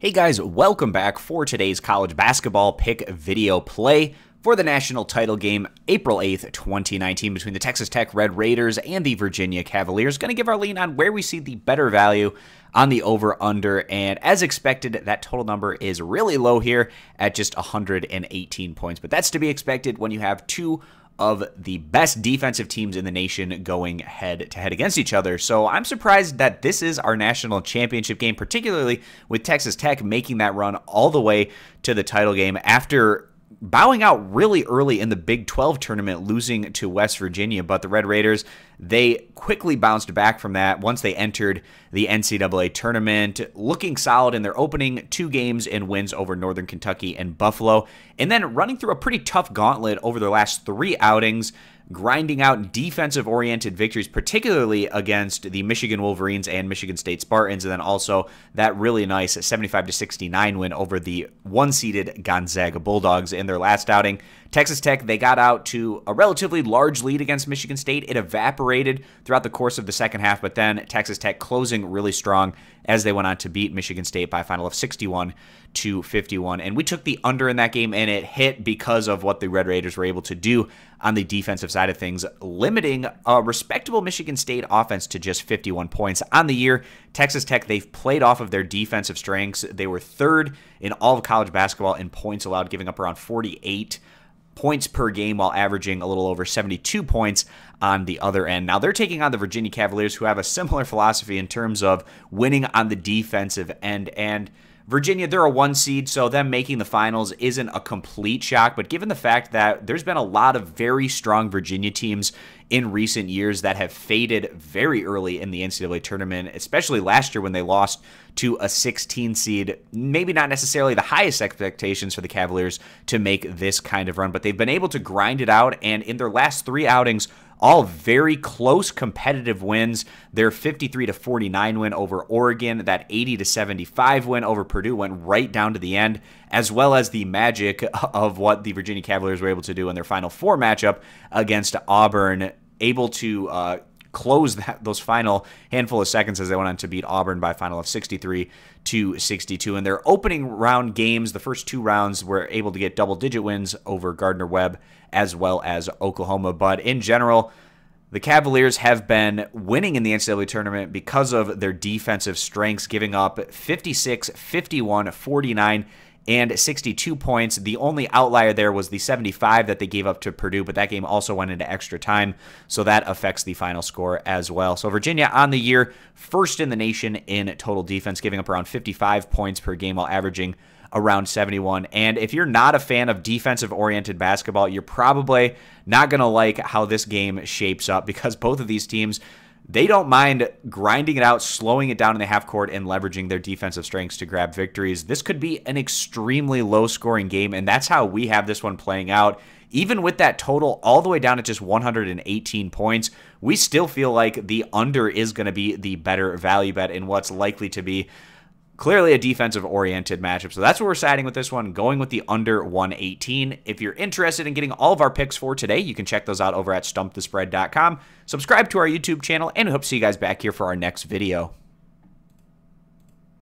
Hey guys, welcome back for today's college basketball pick video play for the national title game April 8th, 2019 between the Texas Tech Red Raiders and the Virginia Cavaliers. Going to give our lean on where we see the better value on the over-under, and as expected, that total number is really low here at just 118 points, but that's to be expected when you have two of the best defensive teams in the nation going head-to-head against each other. So I'm surprised that this is our national championship game, particularly with Texas Tech making that run all the way to the title game after bowing out really early in the Big 12 tournament, losing to West Virginia. But the Red Raiders, they quickly bounced back from that once they entered the NCAA tournament, looking solid in their opening two games and wins over Northern Kentucky and Buffalo, and then running through a pretty tough gauntlet over their last three outings, grinding out defensive-oriented victories, particularly against the Michigan Wolverines and Michigan State Spartans, and then also that really nice 75-69 win over the one-seeded Gonzaga Bulldogs in their last outing. Texas Tech, they got out to a relatively large lead against Michigan State. It evaporated throughout the course of the second half, but then Texas Tech closing really strong as they went on to beat Michigan State by a final of 61-51. And we took the under in that game, and it hit because of what the Red Raiders were able to do on the defensive side of things, limiting a respectable Michigan State offense to just 51 points. On the year, Texas Tech, they've played off of their defensive strengths. They were third in all of college basketball in points allowed, giving up around 48 points per game while averaging a little over 72 points on the other end. Now they're taking on the Virginia Cavaliers, who have a similar philosophy in terms of winning on the defensive end. And Virginia, they're a one seed, so them making the finals isn't a complete shock, but given the fact that there's been a lot of very strong Virginia teams in recent years that have faded very early in the NCAA tournament, especially last year when they lost to a 16 seed, maybe not necessarily the highest expectations for the Cavaliers to make this kind of run, but they've been able to grind it out, and in their last three outings, all very close competitive wins. Their 53-49 win over Oregon, that 80-75 win over Purdue went right down to the end, as well as the magic of what the Virginia Cavaliers were able to do in their Final Four matchup against Auburn, able to close those final handful of seconds as they went on to beat Auburn by a final of 63-62. In their opening round games, the first two rounds, were able to get double-digit wins over Gardner-Webb as well as Oklahoma. But in general, the Cavaliers have been winning in the NCAA tournament because of their defensive strengths, giving up 56, 51, 49, and 62 points. The only outlier there was the 75 that they gave up to Purdue, but that game also went into extra time, so that affects the final score as well. So Virginia on the year, first in the nation in total defense, giving up around 55 points per game while averaging around 71. And if you're not a fan of defensive-oriented basketball, you're probably not going to like how this game shapes up, because both of these teams, they don't mind grinding it out, slowing it down in the half court, and leveraging their defensive strengths to grab victories. This could be an extremely low-scoring game, and that's how we have this one playing out. Even with that total all the way down at just 118 points, we still feel like the under is going to be the better value bet in what's likely to be clearly a defensive-oriented matchup. So that's where we're siding with this one, going with the under 118. If you're interested in getting all of our picks for today, you can check those out over at stumpthespread.com. Subscribe to our YouTube channel, and we hope to see you guys back here for our next video.